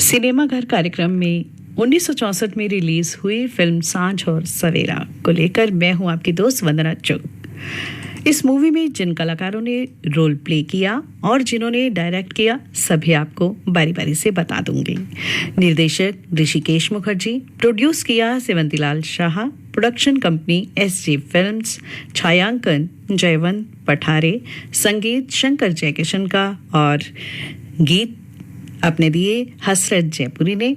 Cinema घर कार्यक्रम में 1964 में रिलीज हुई फिल्म सांझ और सवेरा को लेकर मैं हूं आपकी दोस्त वंदना चुग। इस मूवी में जिन कलाकारों ने रोल प्ले किया और जिन्होंने डायरेक्ट किया सभी आपको बारी बारी से बता दूंगी। निर्देशक ऋषिकेश मुखर्जी, प्रोड्यूस किया Sevantilal Shah, production company SJ films, छायांकन जयवंत पठारे, संगीत शंकर जयकिशन का और गीत अपने दिए हसरत जयपुरी ने।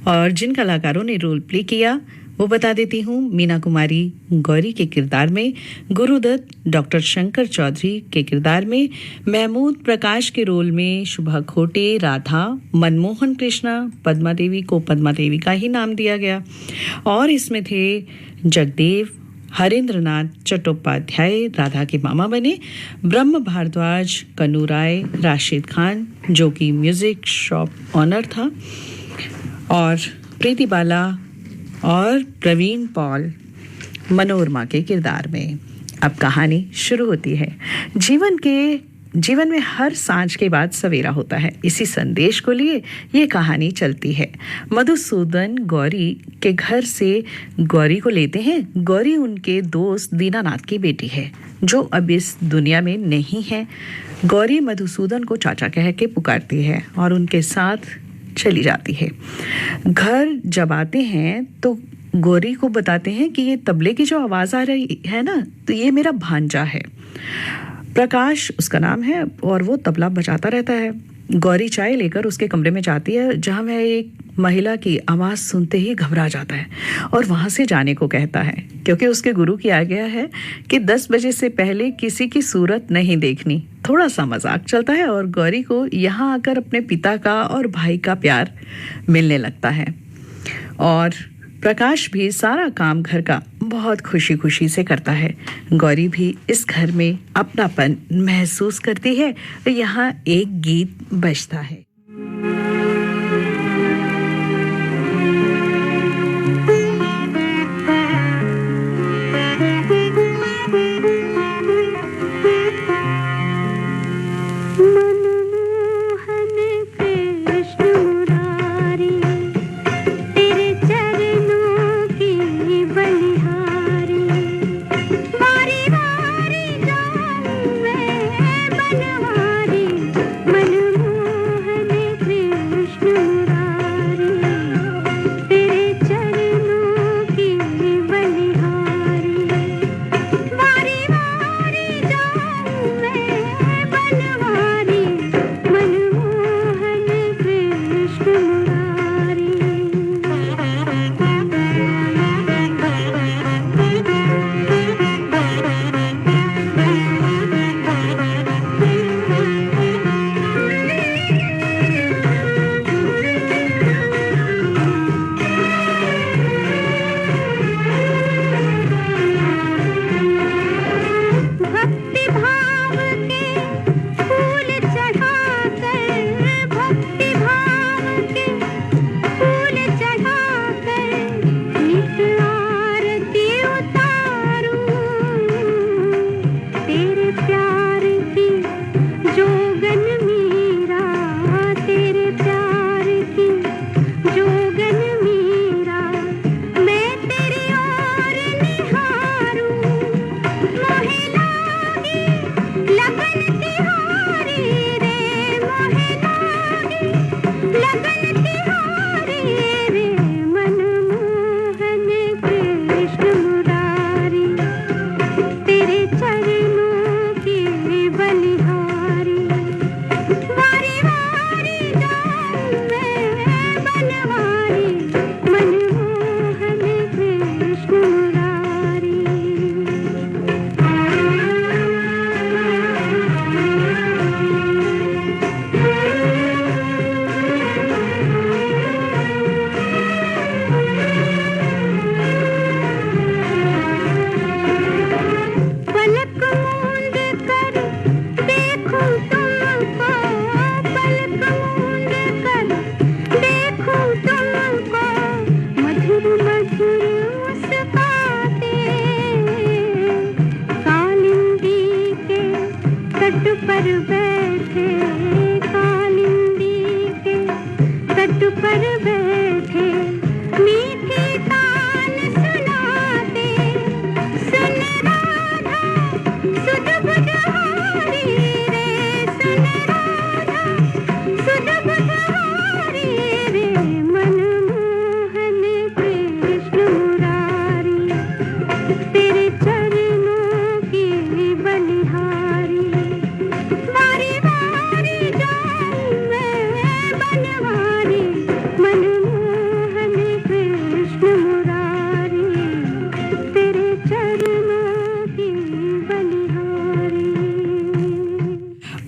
और जिन कलाकारों ने रोल प्ले किया वो बता देती हूँ। मीना कुमारी गौरी के किरदार में, गुरुदत्त डॉक्टर शंकर चौधरी के किरदार में, महमूद प्रकाश के रोल में शुभा खोटे राधा, मनमोहन कृष्णा, पद्मा देवी को पद्मा देवी का ही नाम दिया गया। और इसमें थे जगदेव, हरेंद्रनाथ चट्टोपाध्याय राधा के मामा बने, ब्रह्म भारद्वाज, कन्नू राय, राशिद खान जो कि म्यूजिक शॉप ऑनर था, और प्रीति बाला और प्रवीण पॉल मनोरमा के किरदार में। अब कहानी शुरू होती है। जीवन में हर सांझ के बाद सवेरा होता है, इसी संदेश को लिए ये कहानी चलती है। मधुसूदन गौरी के घर से गौरी को लेते हैं। गौरी उनके दोस्त दीनानाथ की बेटी है जो अब इस दुनिया में नहीं है। गौरी मधुसूदन को चाचा कह के पुकारती है और उनके साथ चली जाती है। घर जब आते हैं तो गौरी को बताते हैं कि ये तबले की जो आवाज़ आ रही है ना, तो ये मेरा भांजा है, प्रकाश उसका नाम है, और वो तबला बजाता रहता है। गौरी चाय लेकर उसके कमरे में जाती है जहां वह एक महिला की आवाज़ सुनते ही घबरा जाता है और वहां से जाने को कहता है, क्योंकि उसके गुरु किया गया है कि 10 बजे से पहले किसी की सूरत नहीं देखनी। थोड़ा सा मजाक चलता है और गौरी को यहाँ आकर अपने पिता का और भाई का प्यार मिलने लगता है। और प्रकाश भी सारा काम घर का बहुत खुशी खुशी से करता है। गौरी भी इस घर में अपनापन महसूस करती है। यहाँ एक गीत बजता है। मनमोहन मनमोहन कृष्ण मुरारी, तेरे चरणों की बलिहारी।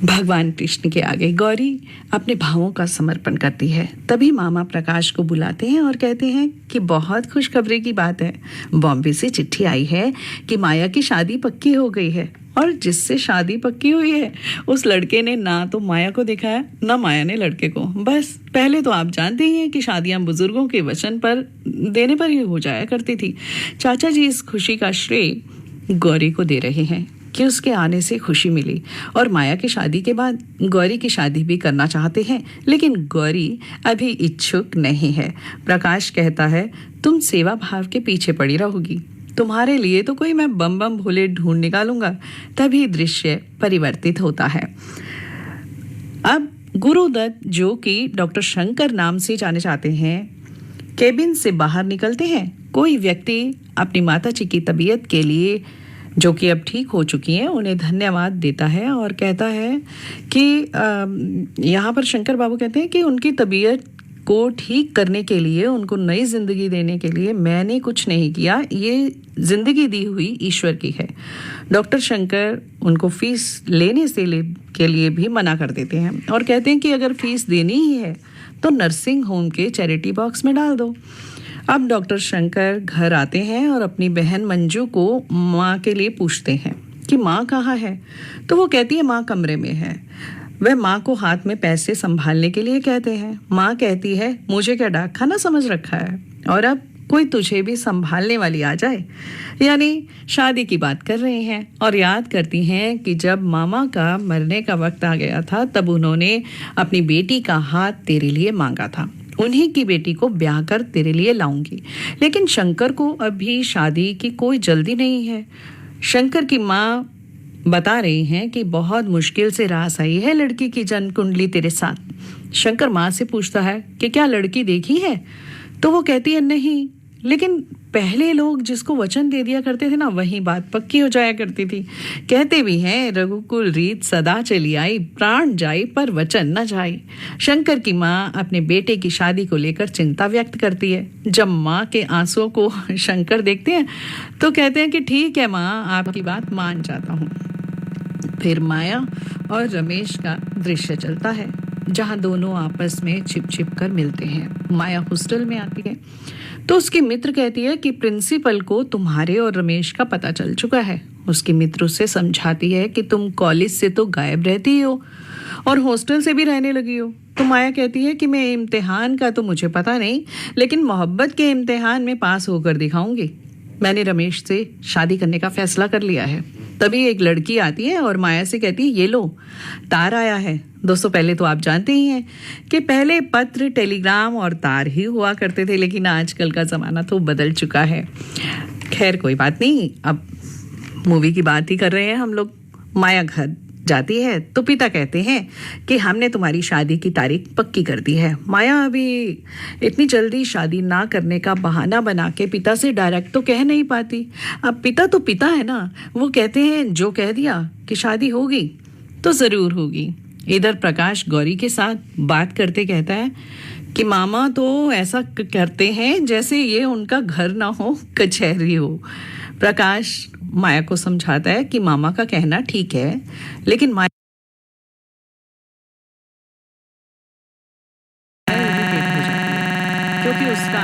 भगवान कृष्ण के आगे गौरी अपने भावों का समर्पण करती है। तभी मामा प्रकाश को बुलाते हैं और कहते हैं कि बहुत खुशखबरी की बात है, बॉम्बे से चिट्ठी आई है कि माया की शादी पक्की हो गई है। और जिससे शादी पक्की हुई है उस लड़के ने ना तो माया को दिखाया ना माया ने लड़के को। बस पहले तो आप जानते ही हैं कि शादियां बुजुर्गों के वचन पर देने पर ही हो जाया करती थी। चाचा जी इस खुशी का श्रेय गौरी को दे रहे हैं कि उसके आने से खुशी मिली, और माया की शादी के बाद गौरी की शादी भी करना चाहते हैं, लेकिन गौरी अभी इच्छुक नहीं है। प्रकाश कहता है, तुम सेवा भाव के पीछे पड़ी रहोगी, तुम्हारे लिए तो कोई मैं बम बम भोले ढूंढ निकालूंगा। तभी दृश्य परिवर्तित होता है। अब गुरुदत्त, जो कि डॉक्टर शंकर नाम से जाने जाते हैं, केबिन से बाहर निकलते हैं। कोई व्यक्ति अपनी माताजी की तबीयत के लिए, जो कि अब ठीक हो चुकी हैं, उन्हें धन्यवाद देता है और कहता है कि यहाँ पर शंकर बाबू कहते हैं कि उनकी तबीयत को ठीक करने के लिए, उनको नई जिंदगी देने के लिए मैंने कुछ नहीं किया, ये जिंदगी दी हुई ईश्वर की है। डॉक्टर शंकर उनको फीस लेने से के लिए भी मना कर देते हैं और कहते हैं कि अगर फीस देनी ही है तो नर्सिंग होम के चैरिटी बॉक्स में डाल दो। अब डॉक्टर शंकर घर आते हैं और अपनी बहन मंजू को माँ के लिए पूछते हैं कि माँ कहाँ है। तो वो कहती है माँ कमरे में है। वह माँ को हाथ में पैसे संभालने के लिए कहते हैं। माँ कहती है, मुझे क्या डाक खाना समझ रखा है, और अब कोई तुझे भी संभालने वाली आ जाए। यानी शादी की बात कर रहे हैं और याद करती हैं कि जब मामा का मरने का वक्त आ गया था तब उन्होंने अपनी बेटी का हाथ तेरे लिए मांगा था, उन्हीं की बेटी को ब्याह कर तेरे लिए लाऊंगी। लेकिन शंकर को अभी शादी की कोई जल्दी नहीं है। शंकर की माँ बता रही हैं कि बहुत मुश्किल से रास आई है लड़की की जन्म कुंडली तेरे साथ। शंकर माँ से पूछता है कि क्या लड़की देखी है, तो वो कहती है नहीं, लेकिन पहले लोग जिसको वचन दे दिया करते थे ना, वही बात पक्की हो जाया करती थी। कहते भी हैं, रघुकुल रीत सदा चली आई, प्राण जाई पर वचन न जाई। शंकर की माँ अपने बेटे की शादी को लेकर चिंता व्यक्त करती है। जब माँ के आंसुओं को शंकर देखते हैं तो कहते हैं कि ठीक है माँ, आपकी बात मान जाता हूँ। फिर माया और रमेश का दृश्य चलता है जहां दोनों आपस में छिप छिप कर मिलते हैं। माया हॉस्टल में आती है तो उसकी मित्र कहती है कि प्रिंसिपल को तुम्हारे और रमेश का पता चल चुका है। उसकी मित्र उसे समझाती है कि तुम कॉलेज से तो गायब रहती हो और हॉस्टल से भी रहने लगी हो। तो माया कहती है कि मैं इम्तिहान का तो मुझे पता नहीं, लेकिन मोहब्बत के इम्तिहान में पास होकर दिखाऊंगी। मैंने रमेश से शादी करने का फैसला कर लिया है। तभी एक लड़की आती है और माया से कहती है, ये लो तार आया है। दोस्तों, पहले तो आप जानते ही हैं कि पहले पत्र, टेलीग्राम और तार ही हुआ करते थे, लेकिन आजकल का ज़माना तो बदल चुका है। खैर कोई बात नहीं, अब मूवी की बात ही कर रहे हैं हम लोग। माया घर जाती है तो पिता कहते हैं कि हमने तुम्हारी शादी की तारीख पक्की कर दी है। माया अभी इतनी जल्दी शादी ना करने का बहाना बना के पिता से डायरेक्ट तो कह नहीं पाती। अब पिता तो पिता है ना, वो कहते हैं जो कह दिया कि शादी होगी तो ज़रूर होगी। इधर प्रकाश गौरी के साथ बात करते कहता है कि मामा तो ऐसा करते हैं जैसे ये उनका घर ना हो, कचहरी हो। प्रकाश माया को समझाता है कि मामा का कहना ठीक है, लेकिन माया क्योंकि उसका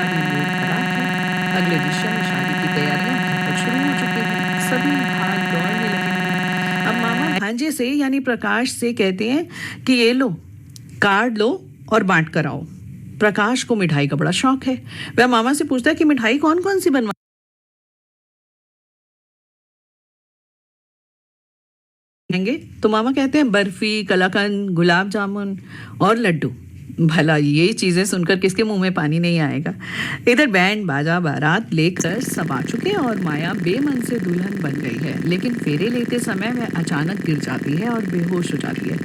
अगले दिशा में शादी की तैयारियां शुरू हो चुकी हैं। सभी भाग दौड़ने लगे। अब मामा भांजे से यानी प्रकाश से कहते हैं कि ये लो, कार्ड लो और बांट कर आओ। प्रकाश को मिठाई का बड़ा शौक है। वह मामा से पूछता है कि मिठाई कौन कौन सी बनवा तो मामा कहते हैं बर्फी, कलाकंद, गुलाब जामुन और लड्डू। भला ये चीजें सुनकर किसके मुंह में पानी नहीं आएगा। इधर बैंड बाजा बारात लेकर सब आ चुके हैं और माया बेमन से दुल्हन बन गई है, लेकिन फेरे लेते समय वह अचानक गिर जाती है और बेहोश हो जाती है।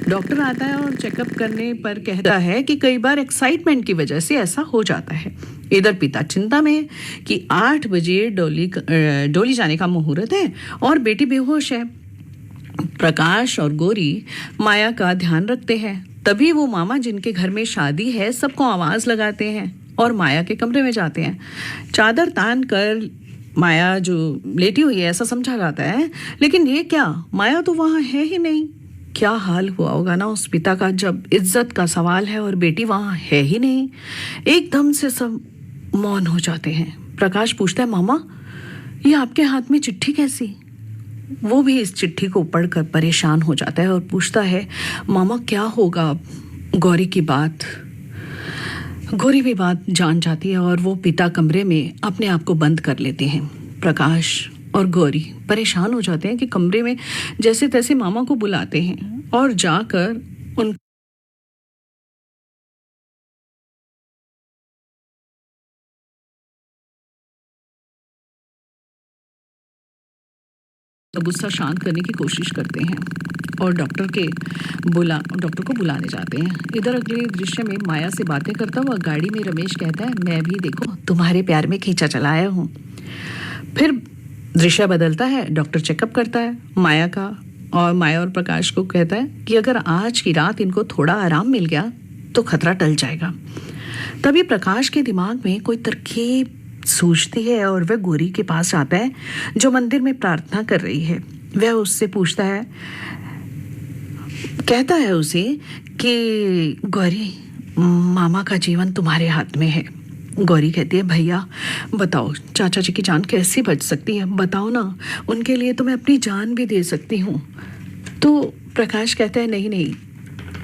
डॉक्टर आता है और चेकअप करने पर कहता है कि कई बार एक्साइटमेंट की वजह से ऐसा हो जाता है। इधर पिता चिंता में है कि 8 बजे डोली जाने का मुहूर्त है और बेटी बेहोश है। प्रकाश और गौरी माया का ध्यान रखते हैं। तभी वो मामा जिनके घर में शादी है सबको आवाज लगाते हैं और माया के कमरे में जाते हैं। चादर तान कर माया जो लेटी हुई है ऐसा समझा जाता है, लेकिन ये क्या, माया तो वहां है ही नहीं। क्या हाल हुआ होगा ना उस पिता का जब इज्जत का सवाल है और बेटी वहां है ही नहीं। एकदम से सब मौन हो जाते हैं। प्रकाश पूछता है, मामा ये आपके हाथ में चिट्ठी कैसी? वो भी इस चिट्ठी को पढ़कर परेशान हो जाता है और पूछता है, मामा क्या होगा अब? गौरी की बात। गौरी भी बात जान जाती है और वो पिता कमरे में अपने आप को बंद कर लेते हैं। प्रकाश और गौरी परेशान हो जाते हैं कि कमरे में जैसे तैसे मामा को बुलाते हैं और जाकर उन गुस्सा शांत करने की कोशिश करते हैं और डॉक्टर को बुलाने जाते हैं। इधर अगले दृश्य में माया से बातें करता हुआ गाड़ी में रमेश कहता है, मैं भी देखो तुम्हारे प्यार में खींचा चलाया हूँ। फिर दृश्य बदलता है। डॉक्टर चेकअप करता है माया का और माया और प्रकाश को कहता है कि अगर आज की रात इनको थोड़ा आराम मिल गया तो खतरा टल जाएगा। तभी प्रकाश के दिमाग में कोई तरकीब सूझती है और वह गौरी के पास आता है जो मंदिर में प्रार्थना कर रही है। वह उससे पूछता है, कहता है उसे कि गौरी मामा का जीवन तुम्हारे हाथ में है। गौरी कहती है, भैया बताओ चाचा जी की जान कैसे बच सकती है, बताओ ना, उनके लिए तो मैं अपनी जान भी दे सकती हूँ। तो प्रकाश कहता है, नहीं,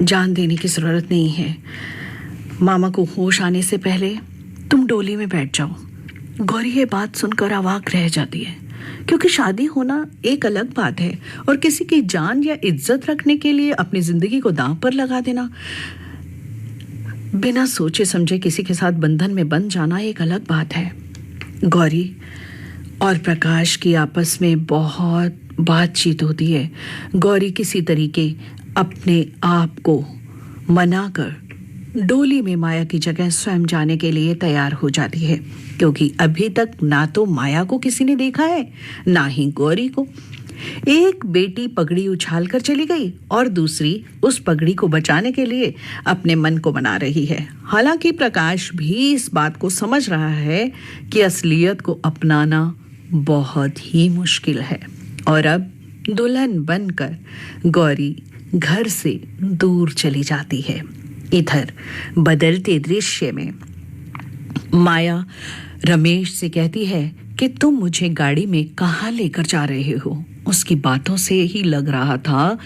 जान देने की ज़रूरत नहीं है। मामा को होश आने से पहले तुम डोली में बैठ जाओ। गौरी ये बात सुनकर अवाक रह जाती है, क्योंकि शादी होना एक अलग बात है और किसी की जान या इज्जत रखने के लिए अपनी जिंदगी को दांव पर लगा देना, बिना सोचे समझे किसी के साथ बंधन में बंध जाना एक अलग बात है। गौरी और प्रकाश की आपस में बहुत बातचीत होती है। गौरी किसी तरीके अपने आप को मनाकर डोली में माया की जगह स्वयं जाने के लिए तैयार हो जाती है, क्योंकि अभी तक ना तो माया को किसी ने देखा है ना ही गौरी को। एक बेटी पगड़ी उछाल कर चली गई और दूसरी उस पगड़ी को बचाने के लिए अपने मन को बना रही है। हालांकि प्रकाश भी इस बात को समझ रहा है कि असलियत को अपनाना बहुत ही मुश्किल है और अब दुल्हन बनकर गौरी घर से दूर चली जाती है। इधर बदलते दृश्य में माया रमेश से कहती है कि तुम मुझे गाड़ी में कहाँ लेकर जा रहे हो। उसकी बातों से ही लग रहा था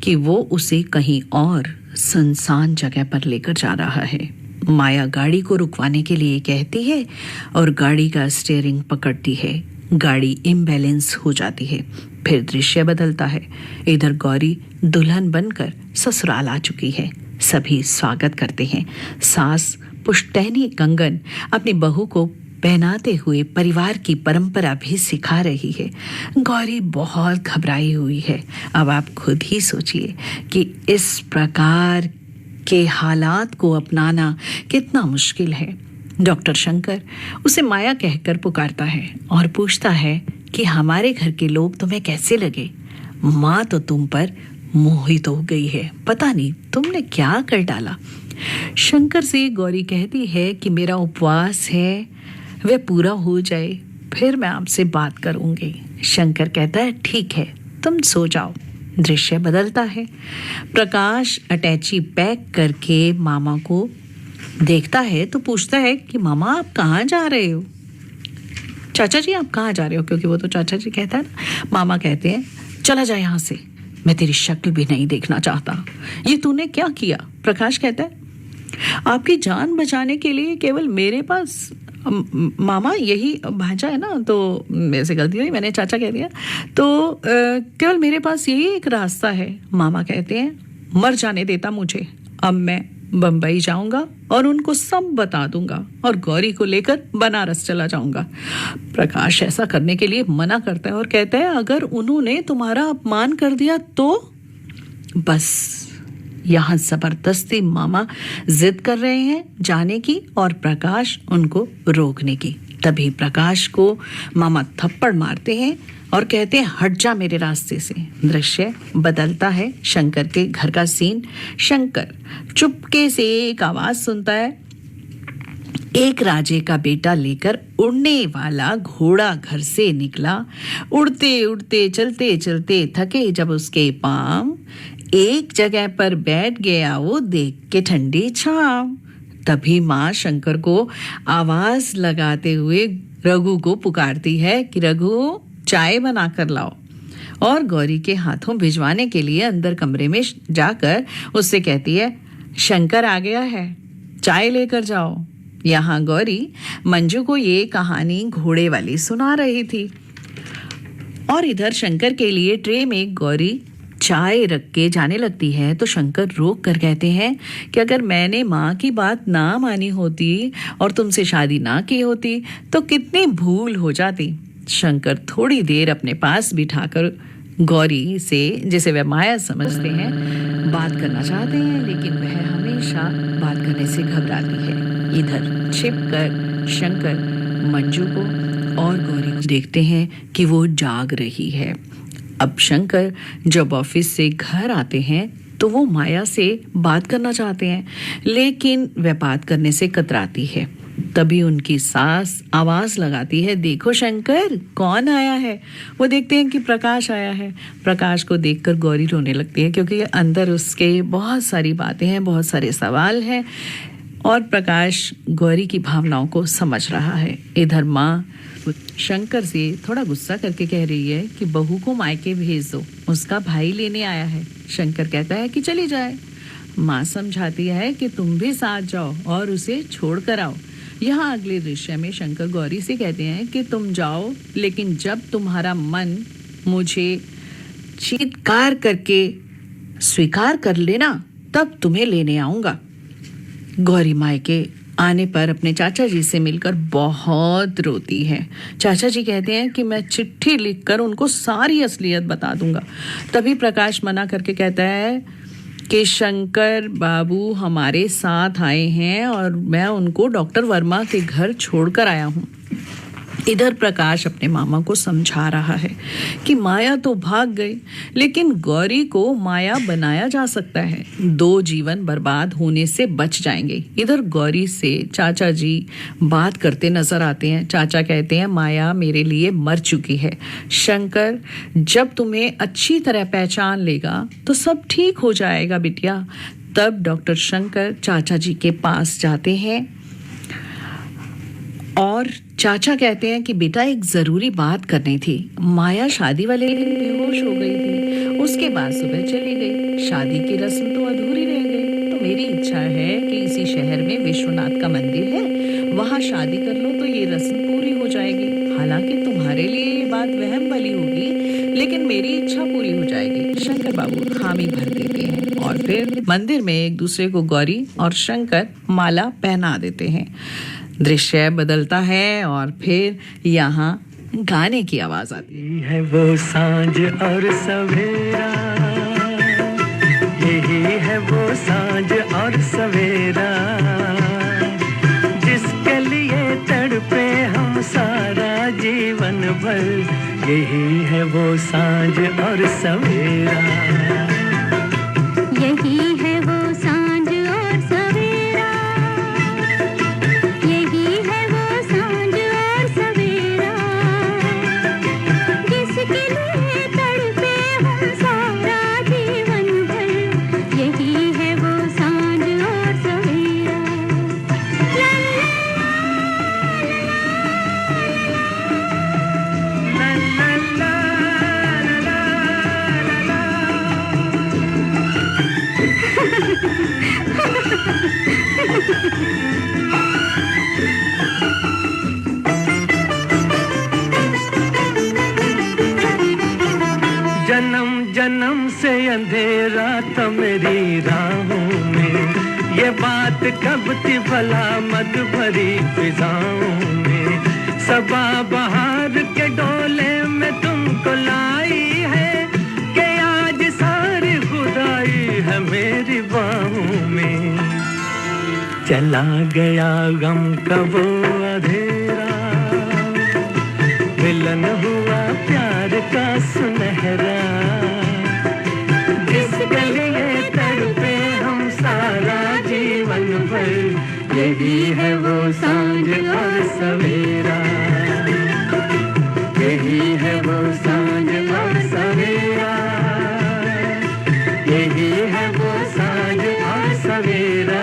कि वो उसे कहीं और सुनसान जगह पर लेकर जा रहा है। माया गाड़ी को रुकवाने के लिए कहती है और गाड़ी का स्टीयरिंग पकड़ती है। गाड़ी इम्बैलेंस हो जाती है। फिर दृश्य बदलता है। इधर गौरी दुल्हन बनकर ससुराल आ चुकी है। सभी स्वागत करते हैं। सास पुश्तैनी कंगन अपनी बहू को पहनाते हुए परिवार की परंपरा भी सिखा रही है। गौरी बहुत घबराई हुई है। अब आप खुद ही सोचिए कि इस प्रकार के हालात को अपनाना कितना मुश्किल है। डॉक्टर शंकर उसे माया कहकर पुकारता है और पूछता है कि हमारे घर के लोग तुम्हें कैसे लगे? माँ तो तुम पर मोहित हो गई है, पता नहीं तुमने क्या कर डाला। शंकर से गौरी कहती है कि मेरा उपवास है, वह पूरा हो जाए फिर मैं आपसे बात करूंगी। शंकर कहता है ठीक है, तुम सो जाओ। दृश्य बदलता है। प्रकाश अटैची पैक करके मामा को देखता है तो पूछता है कि मामा आप कहाँ जा रहे हो? चाचा जी आप कहाँ जा रहे हो? क्योंकि वो तो चाचा जी कहता है ना। मामा कहते हैं चला जा यहाँ से, मैं तेरी शक्ल भी नहीं देखना चाहता। ये तूने क्या किया? प्रकाश कहता है आपकी जान बचाने के लिए केवल मेरे पास मामा यही भांजा है ना, तो मेरे से गलती हुई, मैंने चाचा कह दिया, तो केवल मेरे पास यही एक रास्ता है। मामा कहते हैं मर जाने देता मुझे, अब मैं बंबई जाऊंगा और उनको सब बता दूंगा और गौरी को लेकर बनारस चला जाऊंगा। प्रकाश ऐसा करने के लिए मना करता है और कहता है अगर उन्होंने तुम्हारा अपमान कर दिया तो? बस यहाँ जबरदस्ती मामा जिद कर रहे हैं जाने की और प्रकाश उनको रोकने की। तभी प्रकाश को मामा थप्पड़ मारते हैं और कहते हैं हट जा मेरे रास्ते से। दृश्य बदलता है, शंकर के घर का सीन। शंकर चुपके से एक आवाज सुनता है। एक राजे का बेटा लेकर उड़ने वाला घोड़ा घर से निकला। उड़ते उड़ते चलते चलते थके जब उसके पांव, एक जगह पर बैठ गया वो देख के ठंडी छांव। तभी माँ शंकर को आवाज लगाते हुए रघु को पुकारती है कि रघु चाय बना कर लाओ, और गौरी के हाथों भिजवाने के लिए अंदर कमरे में जाकर उससे कहती है शंकर आ गया है, चाय लेकर जाओ। यहाँ गौरी मंजू को ये कहानी घोड़े वाली सुना रही थी और इधर शंकर के लिए ट्रे में गौरी चाय रख के जाने लगती है तो शंकर रोक कर कहते हैं कि अगर मैंने माँ की बात ना मानी होती और तुमसे शादी ना की होती तो कितनी भूल हो जाती। शंकर थोड़ी देर अपने पास बिठाकर गौरी से, जिसे वे माया समझते हैं, बात करना चाहते हैं, लेकिन वह हमेशा बात करने से घबराती है। इधर छिपकर शंकर मंजू को और गौरी को देखते हैं कि वो जाग रही है। अब शंकर जब ऑफिस से घर आते हैं तो वो माया से बात करना चाहते हैं, लेकिन वह बात करने से कतराती है। तभी उनकी सास आवाज लगाती है, देखो शंकर कौन आया है। वो देखते हैं कि प्रकाश आया है। प्रकाश को देखकर गौरी रोने लगती है क्योंकि अंदर उसके बहुत सारी बातें हैं, बहुत सारे सवाल हैं और प्रकाश गौरी की भावनाओं को समझ रहा है। इधर माँ शंकर से थोड़ा गुस्सा करके कह रही है कि बहू को मायके भेज दो, उसका भाई लेने आया है। शंकर कहता है कि चली जाए। माँ समझाती है कि तुम भी साथ जाओ और उसे छोड़ कर आओ। यहाँ अगले दृश्य में शंकर गौरी से कहते हैं कि तुम जाओ, लेकिन जब तुम्हारा मन मुझे चीत्कार करके स्वीकार कर लेना तब तुम्हें लेने आऊंगा। गौरी मायके आने पर अपने चाचा जी से मिलकर बहुत रोती है। चाचा जी कहते हैं कि मैं चिट्ठी लिखकर उनको सारी असलियत बता दूंगा। तभी प्रकाश मना करके कहता है कि शंकर बाबू हमारे साथ आए हैं और मैं उनको डॉक्टर वर्मा के घर छोड़कर आया हूँ। इधर प्रकाश अपने मामा को समझा रहा है कि माया तो भाग गई, लेकिन गौरी को माया बनाया जा सकता है। दो जीवन बर्बाद होने से बच जाएंगे। इधर गौरी से चाचा जी बात करते नजर आते हैं। चाचा कहते हैं माया मेरे लिए मर चुकी है। शंकर जब तुम्हें अच्छी तरह पहचान लेगा तो सब ठीक हो जाएगा बिटिया। तब डॉक्टर शंकर चाचा जी के पास जाते हैं और चाचा कहते हैं कि बेटा एक जरूरी बात करनी थी। माया शादी वाले दिन बेहोश हो गई थी, उसके बाद सुबह चली गई। शादी की रस्म तो अधूरी रह गई, तो मेरी इच्छा है कि इसी शहर में विश्वनाथ का मंदिर है, वहां शादी कर लो तो ये रस्म पूरी हो जाएगी। हालांकि तुम्हारे लिए ये बात वहम वाली होगी, लेकिन मेरी इच्छा पूरी हो जाएगी। शंकर बाबू हामी भर देते हैं और फिर मंदिर में एक दूसरे को गौरी और शंकर माला पहना देते हैं। दृश्य बदलता है और फिर यहाँ गाने की आवाज आती है। वो सांझ और सवेरा, यही है वो सांझ और सवेरा, जिसके लिए तड़पे हम सारा जीवन भर। यही है वो सांझ और सवेरा, यही है वो सांझ और सवेरा, यही है वो सांझ और सवेरा, जिसके लिए तड़पे हम सारा जीवन भर। यही है वो सांझ और सवेरा। जन्म जन्म से अंधेरा था मेरी राहों में, ये बात कब थी भला मत भरी फिजाओं में। सबा बहार के डोले में तुमको लाई है, कि आज सारी खुदाई है मेरी बाहों में। चला गया गम का वो अंधेरा, मिलन हुआ प्यार यही है वो सांझ और सवेरा, यही है वो सांझ और सवेरा, यही है वो सांझ और सवेरा,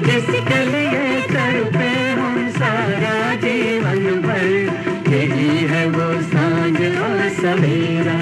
जिसके लिए तड़पे हम सारा जीवन भर, यही है वो सांझ और सवेरा।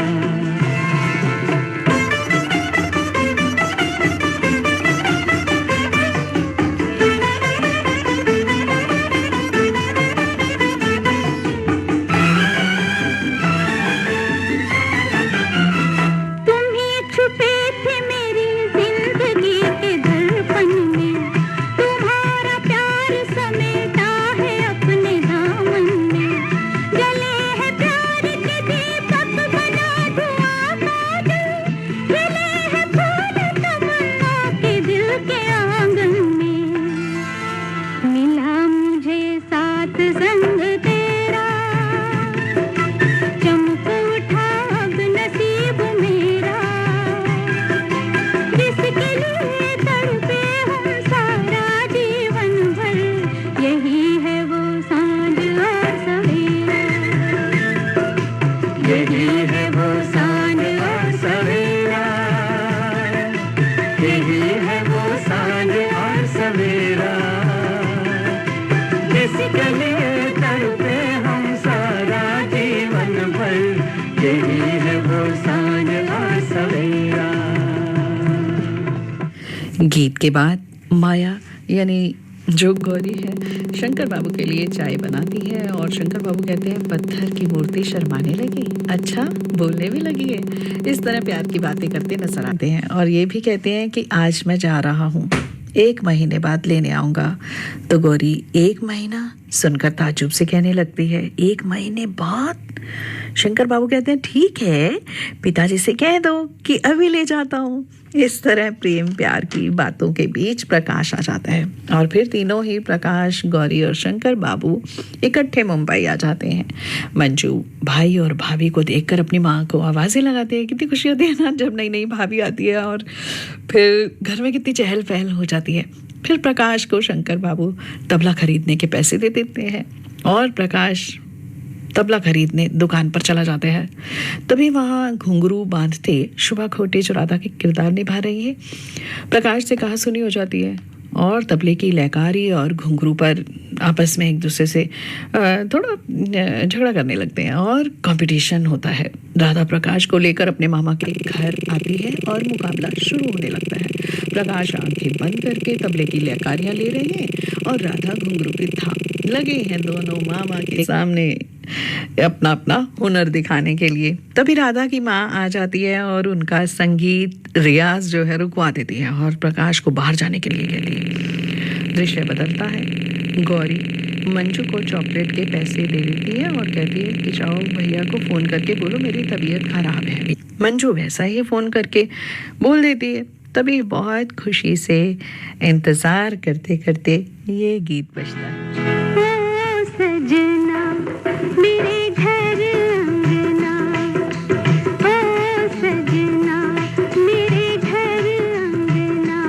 गीत के बाद माया यानी जो गौरी है शंकर बाबू के लिए चाय बनाती है और शंकर बाबू कहते हैं पत्थर की मूर्ति शर्माने लगी, अच्छा बोलने भी लगी है। इस तरह प्यार की बातें करते नजर आते हैं और ये भी कहते हैं कि आज मैं जा रहा हूँ, 1 महीने बाद लेने आऊँगा। तो गौरी 1 महीना सुनकर ताज्जुब से कहने लगती है, 1 महीने बाद? शंकर बाबू कहते हैं ठीक है, पिताजी से कह दो कि अभी ले जाता हूँ। इस तरह प्रेम प्यार की बातों के बीच प्रकाश आ जाता है और फिर तीनों ही प्रकाश, गौरी और शंकर बाबू इकट्ठे मुंबई आ जाते हैं। मंजू भाई और भाभी को देखकर अपनी माँ को आवाज़ें लगाती है। कितनी खुशी होती है ना जब नई नई भाभी आती है और फिर घर में कितनी चहल पहल हो जाती है। फिर प्रकाश को शंकर बाबू तबला खरीदने के पैसे दे देते हैं और प्रकाश तबला खरीदने दुकान पर चला जाता है। तभी वहाँ घुंघरू बांधते शुभा खोटे जो राधा के किरदार निभा रही है, प्रकाश से कहा सुनी हो जाती है और तबले की लयकारी और घुंघरू पर आपस में एक दूसरे से थोड़ा झगड़ा करने लगते हैं और कंपटीशन होता है। राधा प्रकाश को लेकर अपने मामा के घर आती है और मुकाबला शुरू होने लगता है। प्रकाश आंखें बंद करके तबले की लयकारियाँ ले रहे हैं और राधा घुंघरू की थाप लगे हैं दोनों मामा के सामने अपना अपना हुनर दिखाने के लिए। तभी राधा की माँ आ जाती है और उनका संगीत रियाज जो है रुकवा देती है और प्रकाश को बाहर जाने के लिए कहती है। दृश्य बदलता है। गौरी मंजू को चॉकलेट के पैसे दे देती है और कहती है कि जाओ भैया को फ़ोन करके बोलो मेरी तबीयत खराब है। मंजू वैसा ही फ़ोन करके बोल देती है। तभी बहुत खुशी से इंतज़ार करते करते ये गीत बजता है। सजना मेरे घर अंगना, ओ सजना मेरे घर अंगना,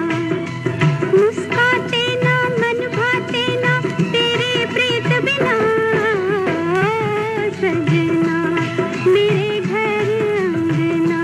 मुस्काते ना मन भाते ना तेरे प्रीत बिना, ओ सजना मेरे घर अंगना।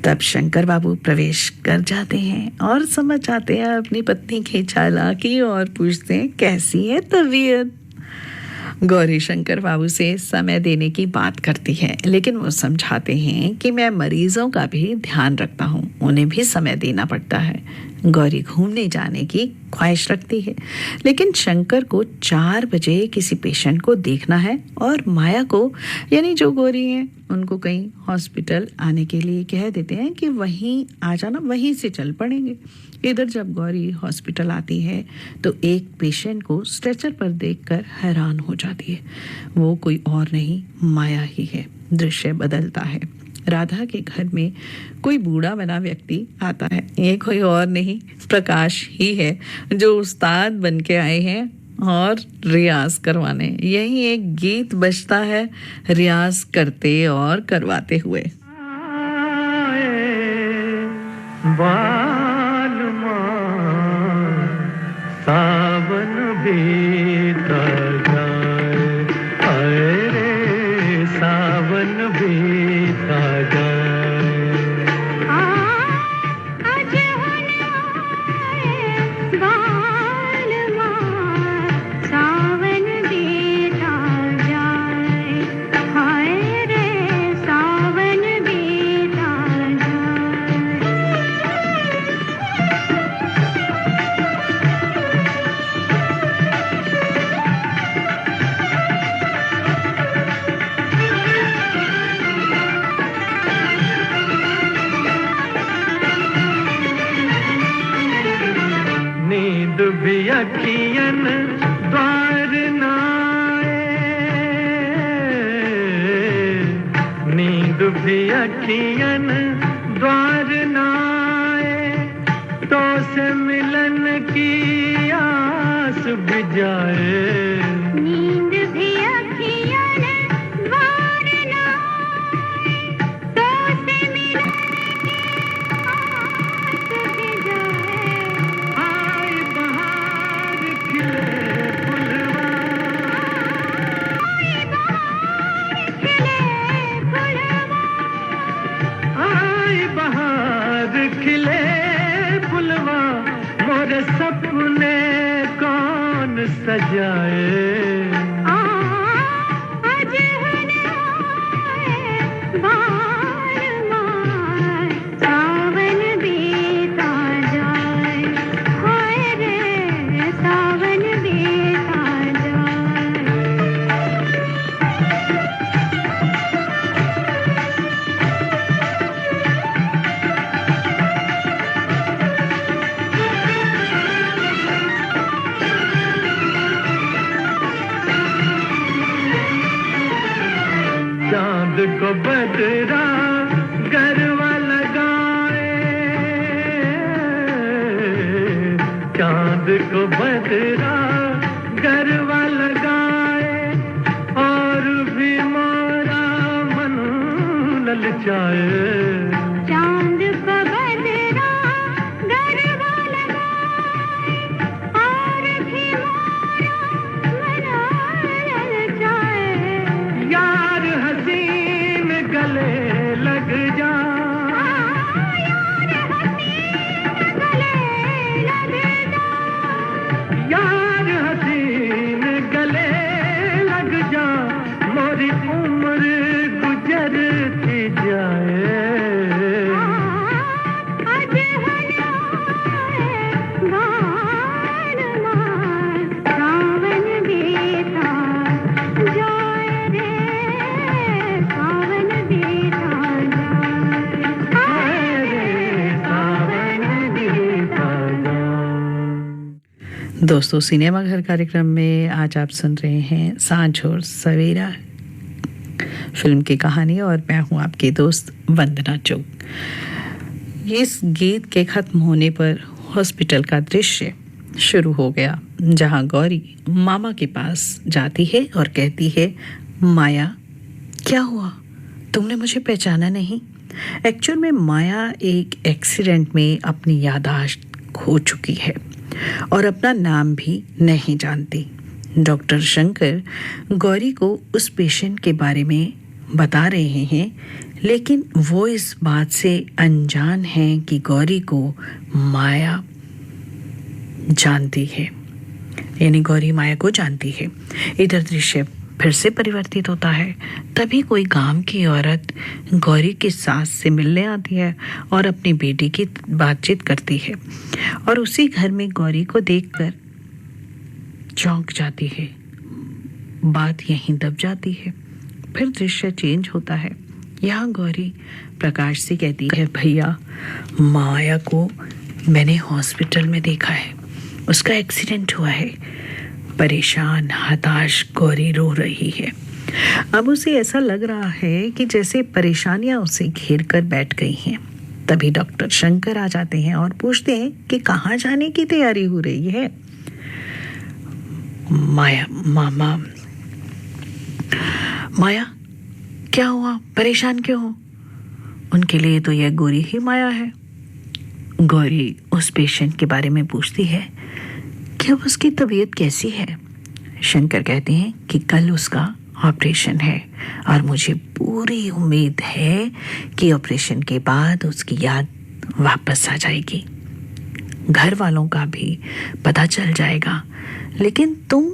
तब शंकर बाबू प्रवेश कर जाते हैं और समझ जाते हैं अपनी पत्नी की चालाकी और पूछते हैं कैसी है तबीयत। गौरी शंकर बाबू से समय देने की बात करती है, लेकिन वो समझाते हैं कि मैं मरीजों का भी ध्यान रखता हूँ, उन्हें भी समय देना पड़ता है। गौरी घूमने जाने की ख्वाहिश रखती है, लेकिन शंकर को 4 बजे किसी पेशेंट को देखना है और माया को, यानी जो गौरी है, उनको कहीं हॉस्पिटल आने के लिए कह देते हैं कि वहीं आ जाना, वहीं से चल पड़ेंगे। इधर जब गौरी हॉस्पिटल आती है तो एक पेशेंट को स्ट्रेचर पर देखकर हैरान हो जाती है। वो कोई और नहीं, माया ही है। दृश्य बदलता है। राधा के घर में कोई बूढ़ा बना व्यक्ति आता है। ये कोई और नहीं, प्रकाश ही है, जो उस्ताद बन के आए हैं और रियाज करवाने। यही एक गीत बजता है रियाज करते और करवाते हुए। सावन बीता जाए, आए रे सावन बीता जाए। आज बाल सावन बीता जाए, हाय रे सावन बीता जाए। नींद भी अखियन द्वार नाए, नींद भी अखियन द्वार नाए, तो से मिलन की आस भी जाए। नींद भी अखियन द्वार नाए, तो से मिलन की आस भी जाए। आए बहार खिले फुलवा, आए बहार खिले फुलवा, मोरे सपने कौन सजाए। आज बाल माय सावन बीता जाए, हाय रे सावन बीता जाए। चांद को बदरा गरवा लगाए, चांद को बदरा गरवा लगाए, और भी मोरा मन ललचाए। चांद को बदरा गरबा लगाए, और भी मोरा मना ललचाए। यार हसीन गले लग जा, यार हसीन गले लग जा। यार हसीन गले लग जा, मोरी उम्र गुजरती जाए। आज बाल माय सावन बीता जाए रे, सावन बीता जाए, हाय रे सावन बीता जाए। दोस्तों, सिनेमा घर कार्यक्रम में आज आप सुन रहे हैं सांझ और सवेरा फिल्म की कहानी, और मैं हूं आपकी दोस्त वंदना चुग। इस गीत के खत्म होने पर हॉस्पिटल का दृश्य शुरू हो गया, जहां गौरी मामा के पास जाती है और कहती है, माया क्या हुआ, तुमने मुझे पहचाना नहीं? एक्चुअल में माया एक एक्सीडेंट में अपनी याददाश्त खो चुकी है और अपना नाम भी नहीं जानती। डॉक्टर शंकर गौरी को उस पेशेंट के बारे में बता रहे हैं, लेकिन वो इस बात से अनजान है कि गौरी को माया जानती है, यानी गौरी माया को जानती है। इधर दृश्य फिर से परिवर्तित होता है। तभी कोई गांव की औरत गौरी की सास से मिलने आती है और अपनी बेटी की बातचीत करती है, और उसी घर में गौरी को देखकर चौंक जाती है। बात यहीं दब जाती है। फिर दृश्य चेंज होता है। यहाँ गौरी प्रकाश से कहती है, भैया माया को मैंने हॉस्पिटल में देखा है, उसका एक्सीडेंट हुआ है। परेशान हताश गौरी रो रही है। अब उसे ऐसा लग रहा है कि जैसे परेशानियां उसे घेर कर बैठ गई हैं। तभी डॉक्टर शंकर आ जाते हैं और पूछते हैं कि कहाँ जाने की तैयारी हो रही है। माया क्या हुआ, परेशान क्यों हो? उनके लिए तो यह गौरी ही माया है। गौरी उस पेशेंट के बारे में पूछती है कि अब उसकी तबीयत कैसी है। शंकर कहते हैं कि कल उसका ऑपरेशन है और मुझे पूरी उम्मीद है कि ऑपरेशन के बाद उसकी याद वापस आ जाएगी, घर वालों का भी पता चल जाएगा। लेकिन तुम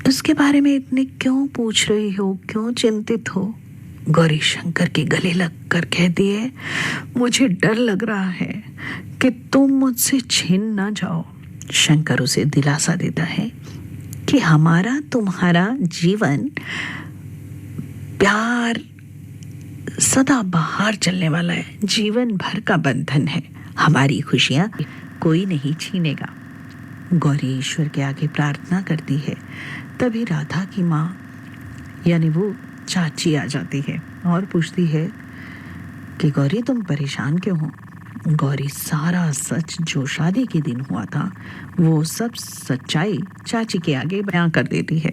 उसके बारे में इतने क्यों पूछ रही हो, क्यों चिंतित हो? गौरी शंकर के गले लग कर कहती है, मुझे डर लग रहा है कि तुम मुझसे छिन ना जाओ। शंकर उसे दिलासा देता है कि हमारा तुम्हारा जीवन प्यार सदा बाहर चलने वाला है, जीवन भर का बंधन है, हमारी खुशियां कोई नहीं छीनेगा। गौरी ईश्वर के आगे प्रार्थना करती है। तभी राधा की माँ यानी वो चाची आ जाती है और पूछती है कि गौरी तुम परेशान क्यों हो? गौरी सारा सच जो शादी के दिन हुआ था वो सब सच्चाई चाची के आगे बयां कर देती है।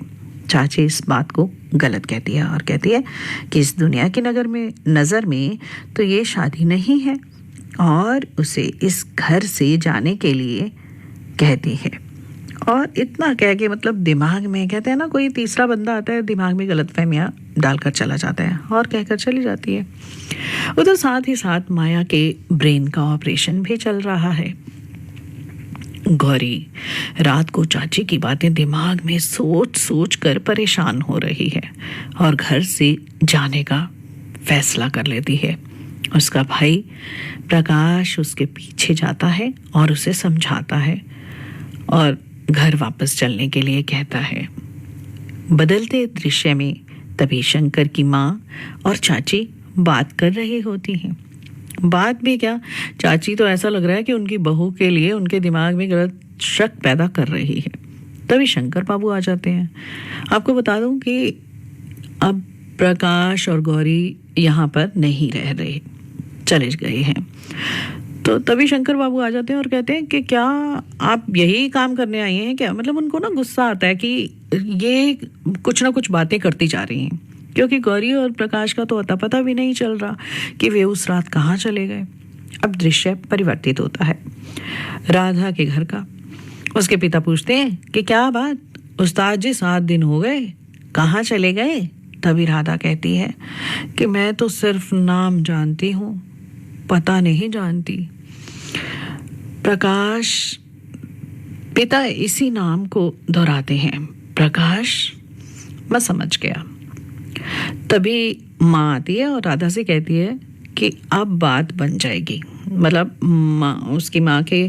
चाची इस बात को गलत कहती है और कहती है कि इस दुनिया की नज़र में तो ये शादी नहीं है, और उसे इस घर से जाने के लिए कहती है। और इतना कह के मतलब दिमाग में, कहते हैं ना कोई तीसरा बंदा आता है दिमाग में गलतफहमियां डालकर चला जाता है और कहकर चली जाती है। उधर साथ ही साथ माया के ब्रेन का ऑपरेशन भी चल रहा है। गौरी रात को चाची की बातें दिमाग में सोच सोच कर परेशान हो रही है और घर से जाने का फैसला कर लेती है। उसका भाई प्रकाश उसके पीछे जाता है और उसे समझाता है और घर वापस चलने के लिए कहता है। बदलते दृश्य में तभी शंकर की माँ और चाची बात कर रही होती हैं। बात भी क्या, चाची तो ऐसा लग रहा है कि उनकी बहू के लिए उनके दिमाग में गलत शक पैदा कर रही है। तभी शंकर बाबू आ जाते हैं। आपको बता दूं कि अब प्रकाश और गौरी यहाँ पर नहीं रह रहे, चले गए हैं। तो तभी शंकर बाबू आ जाते हैं और कहते हैं कि क्या आप यही काम करने आई हैं क्या? मतलब उनको ना गुस्सा आता है कि ये कुछ ना कुछ बातें करती जा रही हैं, क्योंकि गौरी और प्रकाश का तो अता पता भी नहीं चल रहा कि वे उस रात कहाँ चले गए। अब दृश्य परिवर्तित होता है राधा के घर का। उसके पिता पूछते हैं कि क्या बात उस्ताद जी, 7 दिन हो गए, कहाँ चले गए? तभी राधा कहती है कि मैं तो सिर्फ नाम जानती हूँ, पता नहीं जानती। प्रकाश, पिता इसी नाम को दोहराते हैं, प्रकाश। मैं समझ गया। तभी माँ आती है और राधा से कहती है कि अब बात बन जाएगी। मतलब उसकी माँ के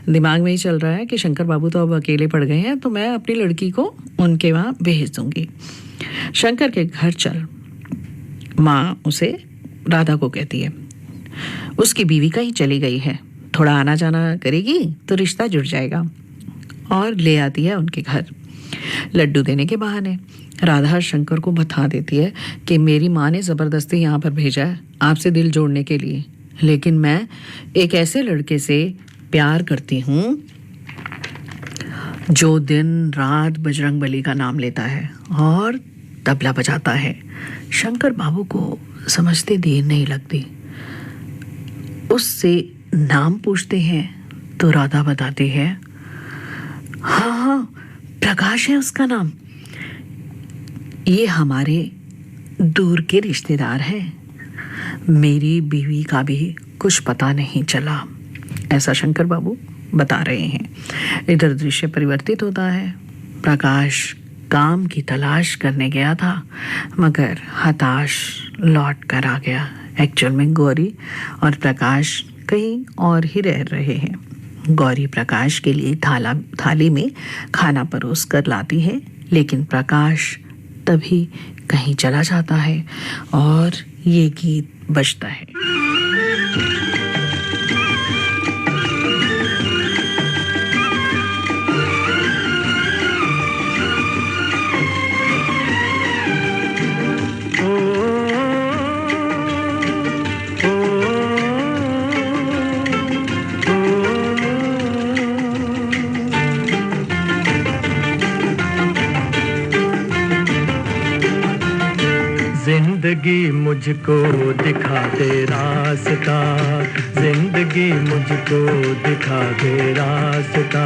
दिमाग में ही चल रहा है कि शंकर बाबू तो अब अकेले पड़ गए हैं, तो मैं अपनी लड़की को उनके वहाँ भेज दूंगी, शंकर के घर चल। माँ उसे राधा को कहती है उसकी बीवी कहीं चली गई है, थोड़ा आना जाना करेगी तो रिश्ता जुड़ जाएगा, और ले आती है उनके घर लड्डू देने के बहाने। राधा शंकर को बता देती है कि मेरी माँ ने ज़बरदस्ती यहाँ पर भेजा है आपसे दिल जोड़ने के लिए, लेकिन मैं एक ऐसे लड़के से प्यार करती हूँ जो दिन रात बजरंगबली का नाम लेता है और तबला बजाता है। शंकर बाबू को समझते देर नहीं लगती, उससे नाम पूछते हैं तो राधा बताती है, हाँ प्रकाश है उसका नाम, ये हमारे दूर के रिश्तेदार हैं। मेरी बीवी का भी कुछ पता नहीं चला, ऐसा शंकर बाबू बता रहे हैं। इधर दृश्य परिवर्तित होता है। प्रकाश काम की तलाश करने गया था मगर हताश लौट कर आ गया। एक्चुअल में गौरी और प्रकाश कहीं और ही रह रहे हैं। गौरी प्रकाश के लिए थाली में खाना परोस कर लाती है, लेकिन प्रकाश तभी कहीं चला जाता है और ये गीत बजता है। जिंदगी मुझको दिखा दे रास्ता, जिंदगी मुझको दिखा दे रास्ता,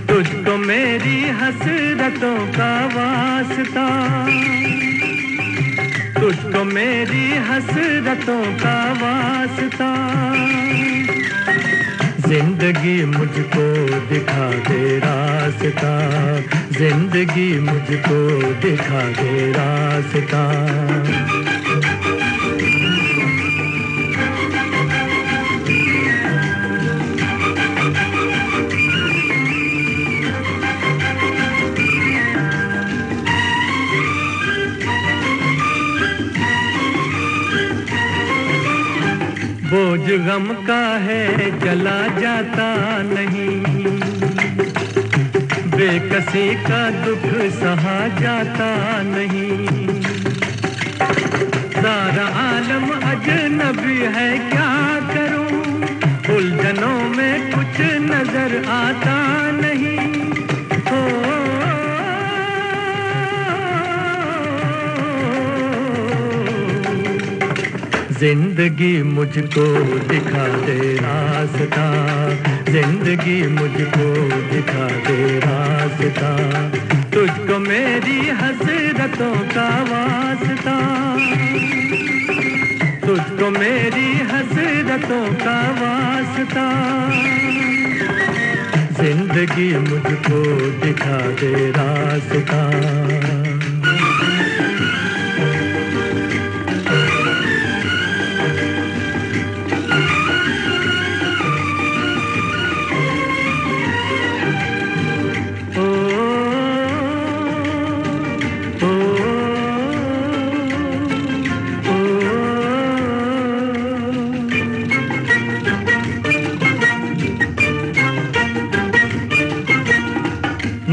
तुझको मेरी हसरतों का वास्ता, तुझको मेरी हसरतों का वास्ता, जिंदगी मुझको दिखा दे रास्ता, जिंदगी मुझको दिखा दे रास्ता। बोझ गम का है चला जाता नहीं, बेकसी का दुख सहा जाता नहीं, सारा आलम अजनबी है क्या करूं, उलझनों में कुछ नजर आता नहीं। जिंदगी मुझको दिखा दे रास्ता, जिंदगी मुझको दिखा दे रास्ता, तुझको मेरी हसरतों का वास्ता, तुझको मेरी हसरतों का वास्ता, जिंदगी मुझको दिखा दे रास्ता।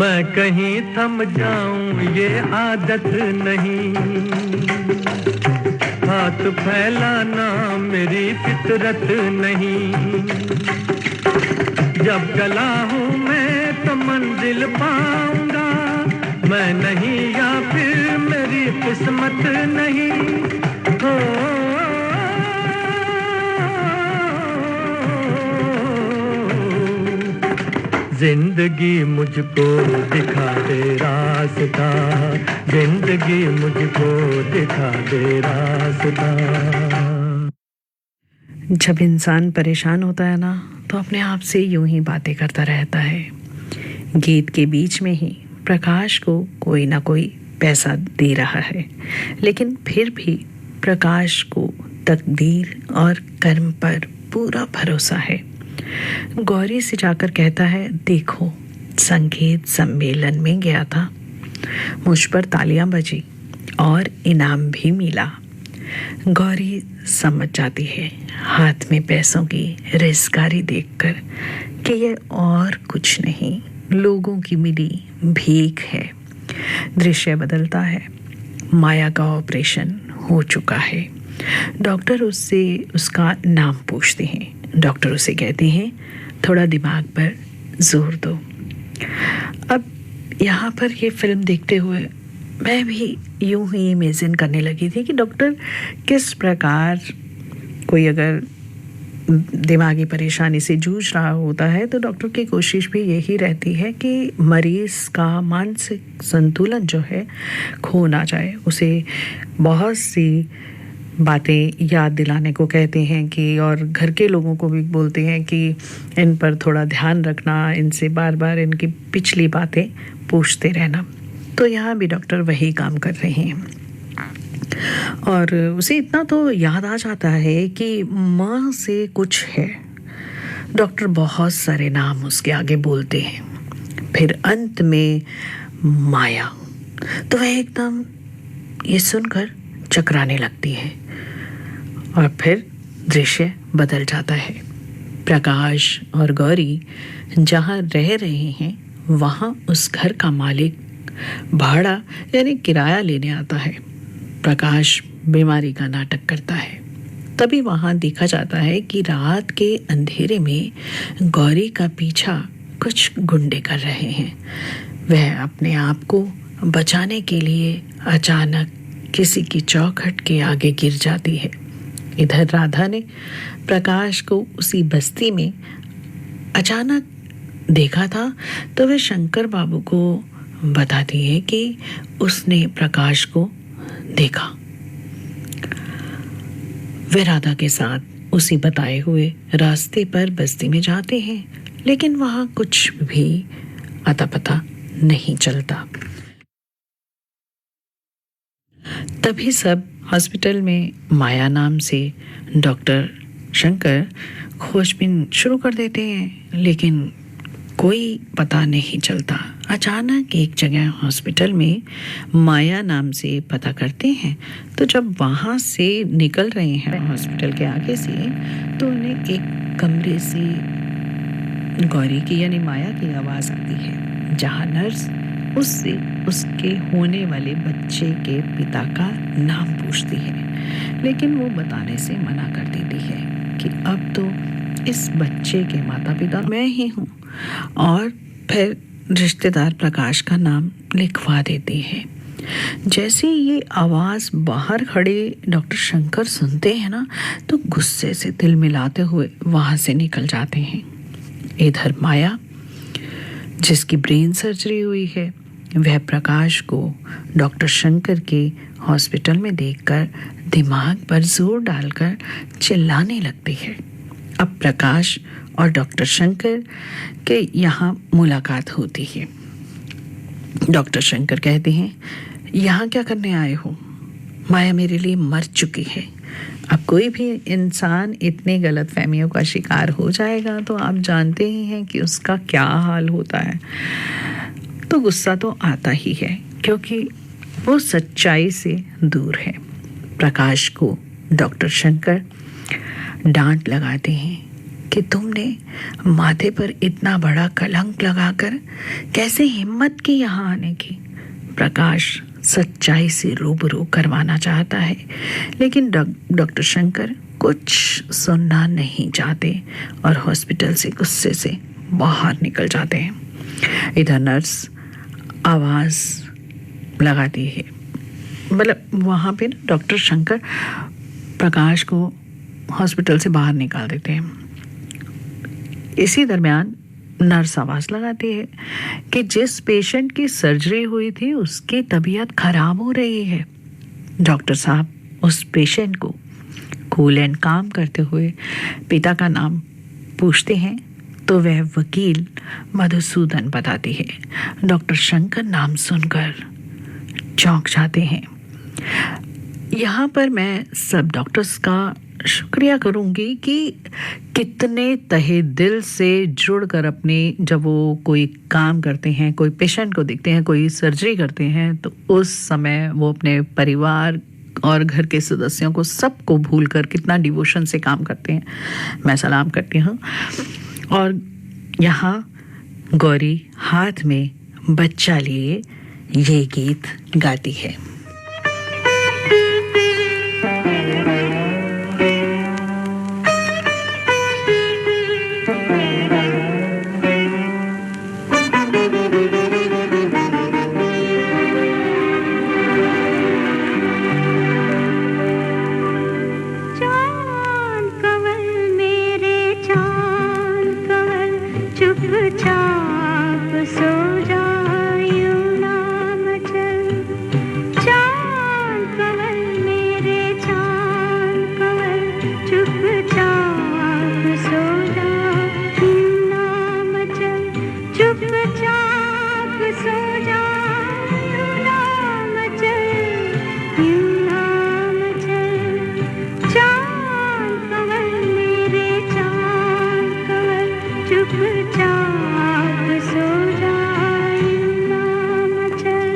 मैं कहीं थम जाऊं ये आदत नहीं, हाथ फैलाना मेरी फितरत नहीं, जब चला हूं मैं तो मंजिल पाऊंगा, मैं नहीं या फिर मेरी किस्मत नहीं। हो जिंदगी मुझको दिखा दे रास्ता, जिंदगी मुझको दिखा दे रास्ता। जब इंसान परेशान होता है ना तो अपने आप से यूं ही बातें करता रहता है। गीत के बीच में ही प्रकाश को कोई ना कोई पैसा दे रहा है, लेकिन फिर भी प्रकाश को तकदीर और कर्म पर पूरा भरोसा है। गौरी से जाकर कहता है, देखो संगीत सम्मेलन में गया था, मुझ पर तालियां बजी और इनाम भी मिला। गौरी समझ जाती है हाथ में पैसों की रिश्तेदारी देखकर कि ये और कुछ नहीं, लोगों की मिली भीख है। दृश्य बदलता है। माया का ऑपरेशन हो चुका है। डॉक्टर उससे उसका नाम पूछते हैं। डॉक्टर उसे कहते हैं, थोड़ा दिमाग पर जोर दो। अब यहाँ पर ये फिल्म देखते हुए मैं भी यूं ही इमेजिन करने लगी थी कि डॉक्टर किस प्रकार, कोई अगर दिमागी परेशानी से जूझ रहा होता है तो डॉक्टर की कोशिश भी यही रहती है कि मरीज़ का मानसिक संतुलन जो है खो ना जाए, उसे बहुत सी बातें याद दिलाने को कहते हैं कि, और घर के लोगों को भी बोलते हैं कि इन पर थोड़ा ध्यान रखना, इनसे बार बार इनकी पिछली बातें पूछते रहना। तो यहाँ भी डॉक्टर वही काम कर रहे हैं। और उसे इतना तो याद आ जाता है कि माँ से कुछ है। डॉक्टर बहुत सारे नाम उसके आगे बोलते हैं, फिर अंत में माया। तो वह एकदम ये सुनकर चकराने लगती है और फिर दृश्य बदल जाता है। प्रकाश और गौरी जहाँ रह रहे हैं वहाँ उस घर का मालिक भाड़ा यानी किराया लेने आता है। प्रकाश बीमारी का नाटक करता है। तभी वहाँ देखा जाता है कि रात के अंधेरे में गौरी का पीछा कुछ गुंडे कर रहे हैं। वह अपने आप को बचाने के लिए अचानक किसी की चौखट के आगे गिर जाती है। इधर राधा ने प्रकाश को उसी बस्ती में अचानक देखा था, तो वह शंकर बाबू को बताती है कि उसने प्रकाश को देखा। वे राधा के साथ उसी बताए हुए रास्ते पर बस्ती में जाते हैं, लेकिन वहां कुछ भी अता पता नहीं चलता। तभी सब हॉस्पिटल में माया नाम से डॉक्टर शंकर खोजबीन शुरू कर देते हैं, लेकिन कोई पता नहीं चलता। अचानक एक जगह हॉस्पिटल में माया नाम से पता करते हैं, तो जब वहाँ से निकल रहे हैं हॉस्पिटल के आगे से, तो उन्हें एक कमरे से गौरी की यानी माया की आवाज़ आती है, जहाँ नर्स उससे उसके होने वाले बच्चे के पिता का नाम पूछती है, लेकिन वो बताने से मना कर देती है कि अब तो इस बच्चे के माता पिता मैं ही हूँ, और फिर रिश्तेदार प्रकाश का नाम लिखवा देती है। जैसे ये आवाज़ बाहर खड़े डॉक्टर शंकर सुनते हैं ना, तो गुस्से से दिल मिलाते हुए वहाँ से निकल जाते हैं। इधर माया, जिसकी ब्रेन सर्जरी हुई है, वह प्रकाश को डॉक्टर शंकर के हॉस्पिटल में देखकर दिमाग पर जोर डालकर चिल्लाने लगती है। अब प्रकाश और डॉक्टर शंकर के यहाँ मुलाकात होती है। डॉक्टर शंकर कहते हैं, यहाँ क्या करने आए हो? माया मेरे लिए मर चुकी है। अब कोई भी इंसान इतनी गलत फहमियों का शिकार हो जाएगा तो आप जानते ही हैं कि उसका क्या हाल होता है। तो गुस्सा तो आता ही है, क्योंकि वो सच्चाई से दूर है। प्रकाश को डॉक्टर शंकर डांट लगाते हैं कि तुमने माथे पर इतना बड़ा कलंक लगाकर कैसे हिम्मत की यहाँ आने की। प्रकाश सच्चाई से रूबरू करवाना चाहता है, लेकिन डॉक्टर शंकर कुछ सुनना नहीं चाहते और हॉस्पिटल से गुस्से से बाहर निकल जाते हैं। इधर नर्स आवाज़ लगाती है, मतलब वहाँ पे डॉक्टर शंकर प्रकाश को हॉस्पिटल से बाहर निकाल देते हैं। इसी दरमियान नर्स आवाज़ लगाती है कि जिस पेशेंट की सर्जरी हुई थी उसकी तबीयत खराब हो रही है। डॉक्टर साहब उस पेशेंट को कूल एंड काम करते हुए पिता का नाम पूछते हैं, तो वह वकील मधुसूदन बताती है। डॉक्टर शंकर नाम सुनकर चौंक जाते हैं। यहाँ पर मैं सब डॉक्टर्स का शुक्रिया करूँगी कि कितने तहे दिल से जुड़कर अपने जब वो कोई काम करते हैं, कोई पेशेंट को देखते हैं, कोई सर्जरी करते हैं, तो उस समय वो अपने परिवार और घर के सदस्यों को सबको भूलकर कितना डिवोशन से काम करते हैं। मैं सलाम करती हूँ। और यहाँ गौरी हाथ में बच्चा लिए ये गीत गाती है। चुपचाप सो जायो नाम चल, चांद कमल मेरे चांद चुपचाप सो जाए नाम चल।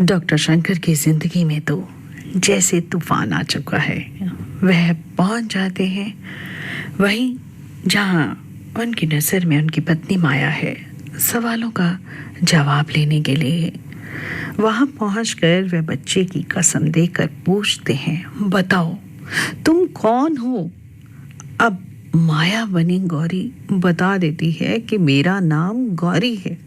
डॉक्टर शंकर की जिंदगी में तो जैसे तूफान आ चुका है। वह पहुंच जाते हैं वहीं जहां उनकी नज़र में उनकी पत्नी माया है। सवालों का जवाब लेने के लिए वहां पहुंचकर वह बच्चे की कसम देकर पूछते हैं, बताओ तुम कौन हो? अब माया बनी गौरी बता देती है कि मेरा नाम गौरी है।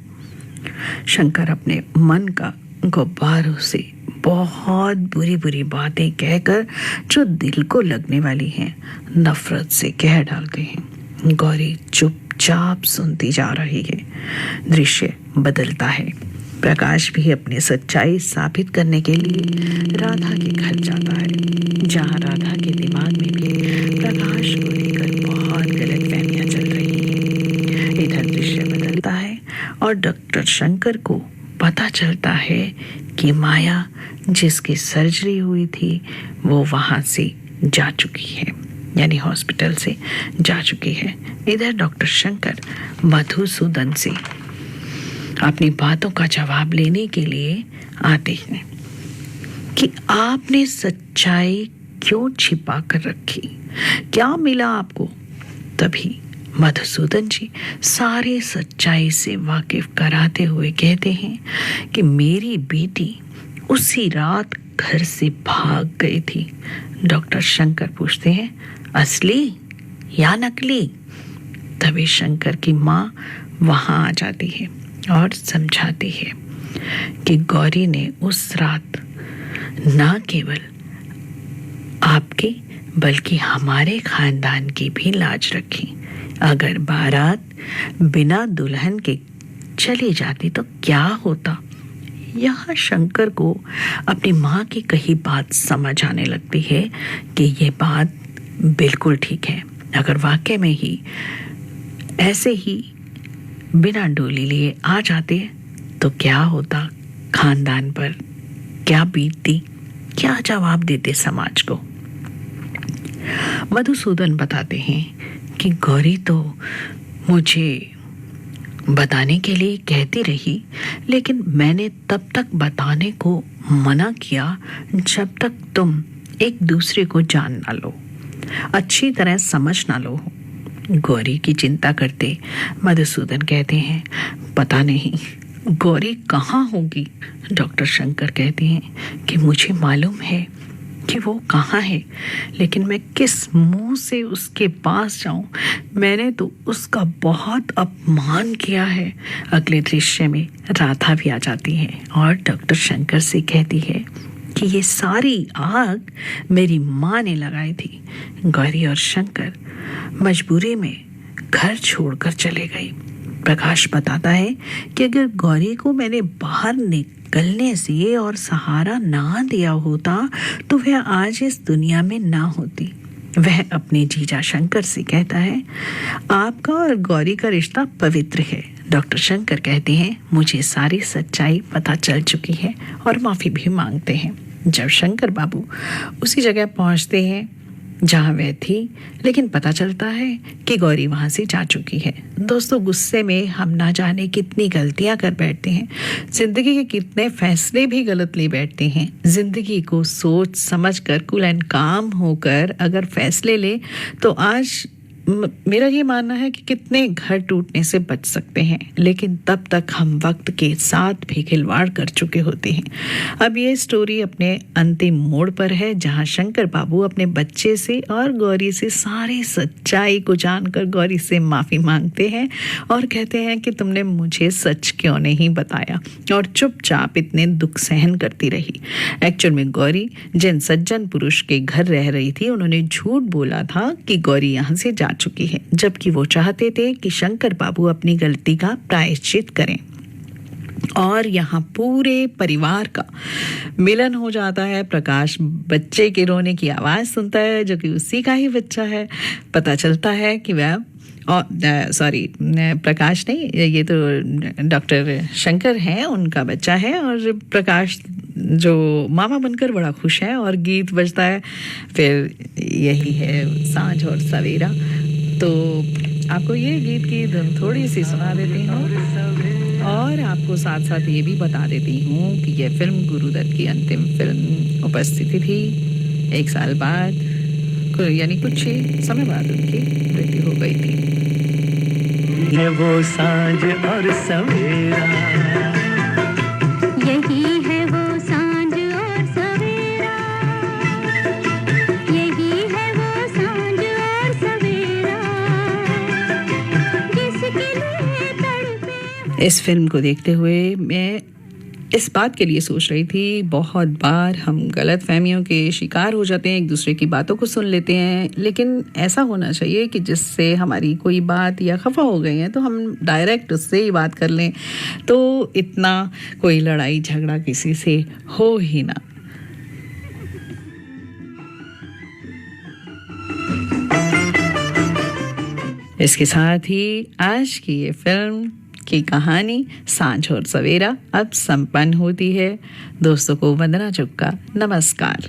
शंकर अपने मन का गुब्बारों से बहुत बुरी बुरी बातें कहकर जो दिल को लगने वाली हैं नफरत से कह डालते हैं। गौरी चुपचाप सुनती जा रही है। दृश्य बदलता है। प्रकाश भी अपनी सच्चाई साबित करने के लिए राधा के घर जाता है, जहां राधा के दिमाग में भी प्रकाश को लेकर बहुत गलतफहमियां चल रही हैं। इधर दृश्य बदलता है और डॉक्टर शंकर को पता चलता है कि माया जिसकी सर्जरी हुई थी वो वहाँ से जा चुकी है, यानी हॉस्पिटल से जा चुकी है। इधर डॉक्टर शंकर मधुसूदन से अपनी बातों का जवाब लेने के लिए आते हैं कि आपने सच्चाई क्यों छिपा कर रखी, क्या मिला आपको? तभी मधुसूदन जी सारे सच्चाई से वाकिफ कराते हुए कहते हैं कि मेरी बेटी उसी रात घर से भाग गई थी। डॉक्टर शंकर पूछते हैं, असली या नकली? तभी शंकर की माँ वहाँ आ जाती है और समझाती है कि गौरी ने उस रात न केवल आपकी बल्कि हमारे खानदान की भी लाज रखी। अगर बारात बिना दुल्हन के चली जाती तो क्या होता? यहाँ शंकर को अपनी माँ की कही बात समझ आने लगती है कि ये बात बिल्कुल ठीक है। अगर वाकई में ही ऐसे ही बिना डोली लिए आ जाते तो क्या होता? खानदान पर क्या बीतती? क्या जवाब देते समाज को? मधुसूदन बताते हैं कि गौरी तो मुझे बताने के लिए कहती रही, लेकिन मैंने तब तक बताने को मना किया जब तक तुम एक दूसरे को जान ना लो, अच्छी तरह समझ ना लो। गौरी की चिंता करते मधुसूदन कहते हैं, पता नहीं गौरी कहाँ होगी। डॉक्टर शंकर कहते हैं कि मुझे मालूम है कि वो कहाँ है, लेकिन मैं किस मुंह से उसके पास जाऊं। मैंने तो उसका बहुत अपमान किया है। अगले दृश्य में राधा भी आ जाती है और डॉक्टर शंकर से कहती है कि ये सारी आग मेरी माँ ने लगाई थी। गौरी और शंकर मजबूरी में घर छोड़कर चले गए। प्रकाश बताता है कि अगर गौरी को मैंने बाहर निकलने से और सहारा ना दिया होता तो वह आज इस दुनिया में ना होती। वह अपने जीजा शंकर से कहता है, आपका और गौरी का रिश्ता पवित्र है। डॉक्टर शंकर कहते हैं, मुझे सारी सच्चाई पता चल चुकी है और माफ़ी भी मांगते हैं। जब शंकर बाबू उसी जगह पहुंचते हैं जहां वह थी, लेकिन पता चलता है कि गौरी वहां से जा चुकी है। दोस्तों, गुस्से में हम ना जाने कितनी गलतियां कर बैठते हैं, जिंदगी के कितने फैसले भी गलत ले बैठते हैं। जिंदगी को सोच समझ कर कूल एंड काम होकर अगर फैसले ले तो आज मेरा ये मानना है कि कितने घर टूटने से बच सकते हैं, लेकिन तब तक हम वक्त के साथ भी खिलवाड़ कर चुके होते हैं। अब ये स्टोरी अपने अंतिम मोड़ पर है, जहां शंकर बाबू अपने बच्चे से और गौरी से सारी सच्चाई को जानकर गौरी से माफ़ी मांगते हैं और कहते हैं कि तुमने मुझे सच क्यों नहीं बताया और चुपचाप इतने दुख सहन करती रही। एक्चुअल में गौरी जिन सज्जन पुरुष के घर रह रही थी, उन्होंने झूठ बोला था कि गौरी यहाँ से जा चुकी है, जबकि वो चाहते थे कि शंकर बाबू अपनी गलती का प्रायश्चित करें। और यहाँ पूरे परिवार का मिलन हो जाता है। प्रकाश बच्चे के रोने की आवाज़ सुनता है, जो कि उसी का ही बच्चा है। पता चलता है कि वह प्रकाश नहीं, ये तो डॉक्टर शंकर हैं, उनका बच्चा है। और प्रकाश जो मामा बनकर बड़ा खुश है और गीत बजता है। फिर यही है सांझ और सवेरा। तो आपको ये गीत की धुन थोड़ी सी सुना देती हूँ और आपको साथ साथ ये भी बता देती हूँ कि यह फिल्म गुरुदत्त की अंतिम फिल्म उपस्थिति थी। 1 साल बाद, यानी कुछ ही समय बाद उनकी मृत्यु हो गई थी। ये वो सांझ और सवेरा, यही है वो सांझ और सवेरा, यही है वो सांझ और सवेरा, जिसके लिए तड़पे। इस फिल्म को देखते हुए मैं इस बात के लिए सोच रही थी, बहुत बार हम गलत फहमियों के शिकार हो जाते हैं, एक दूसरे की बातों को सुन लेते हैं, लेकिन ऐसा होना चाहिए कि जिससे हमारी कोई बात या खफा हो गई है तो हम डायरेक्ट उससे ही बात कर लें, तो इतना कोई लड़ाई झगड़ा किसी से हो ही ना। इसके साथ ही आज की ये फिल्म की कहानी सांझ और सवेरा अब संपन्न होती है। दोस्तों को वंदना चुक्का, नमस्कार।